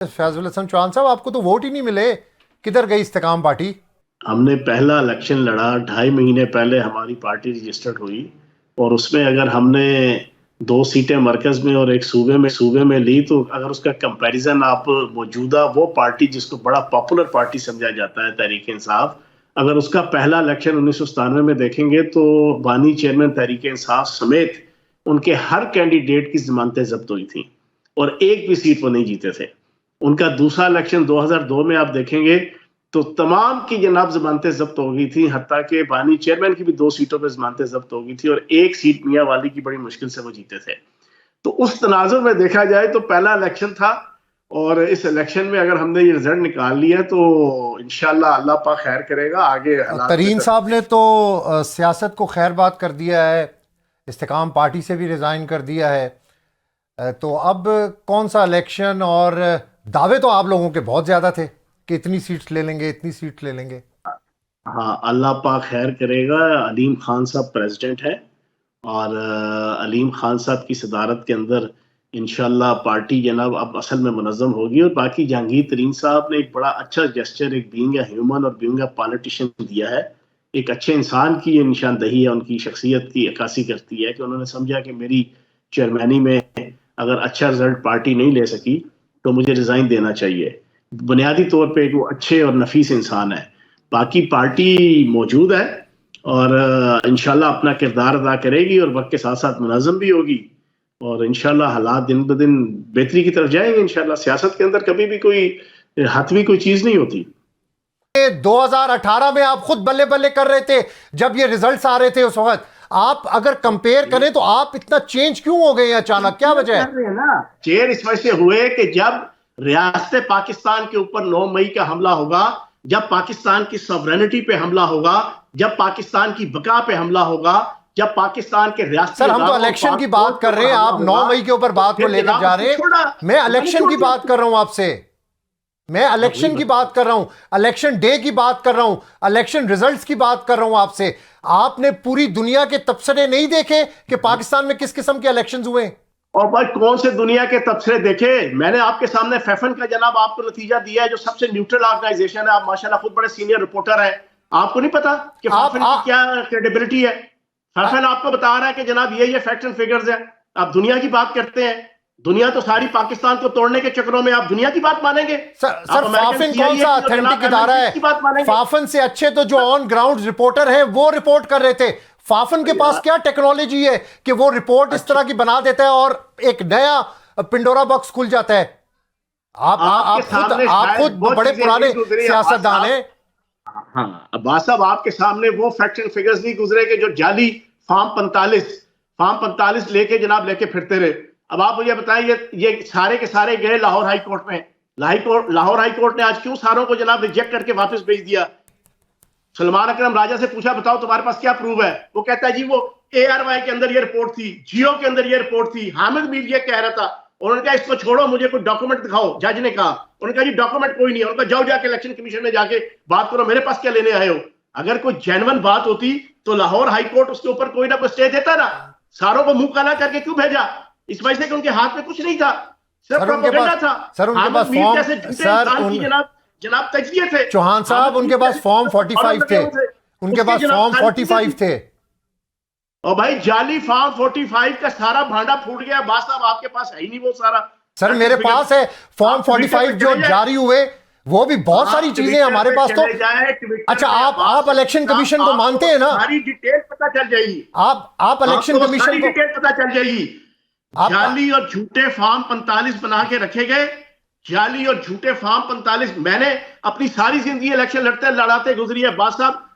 फैजुल हसन चौहान साहब, आपको तो वोट ही नहीं मिले, किधर गई इस्तेकाम पार्टी? हमने पहला इलेक्शन लड़ा, 2.5 महीने पहले हमारी पार्टी रजिस्टर्ड हुई और उसमें अगर हमने 2 सीटें मरकज में और एक सूबे में ली, तो अगर उसका कंपैरिजन आप मौजूदा वो पार्टी जिसको बड़ा पॉपुलर पार्टी समझा जाता है तहरीक इंसाफ, अगर उसका पहला इलेक्शन 1997 में देखेंगे तो बानी चेयरमैन तहरीक इंसाफ समेत उनके हर कैंडिडेट की जमानतें जब्त हुई थी और एक भी सीट वो नहीं जीते थे। उनका दूसरा इलेक्शन 2002 में आप देखेंगे तो तमाम की जनाब जमानतें जब्त हो गई थी, हत्ता कि बानी चेयरमैन की भी 2 सीटों पर जमानतें जब्त हो गई थी और एक सीट मियां वाली की बड़ी मुश्किल से वो जीते थे। तो उस तनाजुर में देखा जाए तो पहला इलेक्शन था और इस इलेक्शन में अगर हमने ये रिजल्ट निकाल लिया तो इंशाल्लाह अल्लाह पाक खैर करेगा। आगे हालात तरीन साहब ने तो सियासत को खैर बात कर दिया है, इस्तेकाम पार्टी से भी रिज़ाइन कर दिया है। तो अब कौन सा इलेक्शन? और दावे तो आप लोगों के बहुत ज़्यादा थे कि इतनी सीट्स ले लेंगे, इतनी सीट ले लेंगे। हाँ, अल्लाह पाक खैर करेगा। अलीम खान साहब प्रेसिडेंट है और अलीम खान साहब की सदारत के अंदर इंशाल्लाह पार्टी जनाब अब असल में मुनज़्ज़म होगी। और बाकी जहांगीर तरीन साहब ने एक बड़ा अच्छा जेस्चर, एक बीइंग ए ह्यूमन और बीइंग ए पॉलिटिशियन दिया है। एक अच्छे इंसान की ये निशानदही है, उनकी शख्सियत की अक्कासी करती है कि उन्होंने समझा कि मेरी चेयरमैनी में अगर अच्छा रिजल्ट पार्टी नहीं ले सकी तो मुझे रिजाइन देना चाहिए। बुनियादी तौर पे वो अच्छे और नफीस इंसान है। बाकी पार्टी मौजूद है और इंशाल्लाह अपना किरदार अदा करेगी और वक्त के साथ साथ मुनज़्ज़म भी होगी और इंशाल्लाह हालात दिन ब दिन बेहतरी की तरफ जाएंगे। इंशाल्लाह सियासत के अंदर कभी भी कोई हतमी कोई चीज नहीं होती। 2018 में आप खुद बल्ले बल्ले कर रहे थे जब ये रिजल्ट्स आ रहे थे। उस वक्त आप अगर कंपेयर करें तो आप इतना चेंज क्यों हो गए अचानक, क्या वजह है? चेयर इस वजह से हुए कि जब रियासत पाकिस्तान के ऊपर 9 मई का हमला होगा, जब पाकिस्तान की सॉवरेनिटी पे हमला होगा, जब पाकिस्तान की बका पे हमला होगा, जब पाकिस्तान के रियासत, सर हम तो इलेक्शन की बात कर रहे हैं, आप 9 मई के ऊपर बात को लेकर जा रहे हैं। मैं इलेक्शन की बात कर रहा हूं आपसे, मैं इलेक्शन की बात कर रहा हूं, इलेक्शन डे की बात कर रहा हूं, इलेक्शन रिजल्ट्स की बात कर रहा हूं आपसे। आपने पूरी दुनिया के तबसरे नहीं देखे कि पाकिस्तान में किस किस्म के इलेक्शंस हुए? और भाई कौन से दुनिया के तबसरे देखे? मैंने आपके सामने फैफन का जनाब आपको नतीजा दिया है, जो सबसे न्यूट्रल ऑर्गेनाइजेशन है। आप माशाल्लाह खुद बड़े सीनियर रिपोर्टर हैं, आपको नहीं पता कि फैफन की क्या क्रेडिबिलिटी है? फैफन आपको बता रहा है कि जनाब ये फैक्ट्स एंड फिगर्स है। आप दुनिया की बात करते हैं, दुनिया तो सारी पाकिस्तान को तोड़ने के चक्करों में, आप दुनिया की बात मानेंगे? सर फाफिन कौन सा ऑथेंटिक इदारा है? फाफिन से अच्छे तो जो ऑन ग्राउंड रिपोर्टर हैं वो रिपोर्ट कर रहे थे। फाफिन के पास क्या टेक्नोलॉजी है कि वो रिपोर्ट इस तरह की बना देता है और एक नया पिंडोरा बॉक्स खुल जाता है? आप खुद बड़े पुराने सियासतदान हैं। हाँ, अब्बास साहब आपके सामने वो फैक्ट्स एंड फिगर्स नहीं गुजरे कि जो जाली फॉर्म 45 लेके जनाब लेके फिरते रहे। अब आप मुझे बताएं, ये सारे के सारे गए लाहौर हाई कोर्ट में। लाहौर हाई कोर्ट ने आज क्यों सारों को जनाब रिजेक्ट करके वापस भेज दिया? सलमान अकरम राजा से पूछा, बताओ तुम्हारे पास क्या प्रूफ है? वो कहता है जी वो ARY के अंदर ये रिपोर्ट थी, जियो के अंदर ये रिपोर्ट थी, हामिद मीर ये कह रहा था। उन्होंने कहा इसको छोड़ो, मुझे कोई डॉक्यूमेंट दिखाओ। जज ने कहा, उन्होंने कहा जी डॉक्यूमेंट कोई नहीं है। उन्होंने कहा जाओ जाके इलेक्शन कमीशन में जाके बात करो, मेरे पास क्या लेने आए हो? अगर कोई जेन्युइन बात होती तो लाहौर हाई कोर्ट उसके ऊपर कोई ना कोई स्टे देता ना। सारों को मुंह काला करके क्यों भेजा? इस वजह से कि उनके हाथ में कुछ नहीं था, सिर्फ प्रोपेगेंडा था। सर उनके पास फॉर्म, जनाब तजजिए थे चौहान साहब, उनके पास फॉर्म 45 थे, उनके पास फॉर्म 45 थे। और भाई जाली फॉर्म 45 का सारा भांडा फूट गया। बात साहब आपके पास है ही नहीं वो सारा। सर मेरे पास है फॉर्म 45 जो जारी हुए, वो भी बहुत सारी चीजें हमारे पास। तो अच्छा, आप इलेक्शन कमीशन को मानते हैं ना? सारी डिटेल पता चल जाएगी। आप इलेक्शन कमीशन को डिटेल पता चल जाएगी। जाली और झूठे फॉर्म 45 बना के रखे गए, जाली और झूठे फॉर्म 45। मैंने अपनी सारी जिंदगी इलेक्शन लड़ाते गुजरी है बात साहब।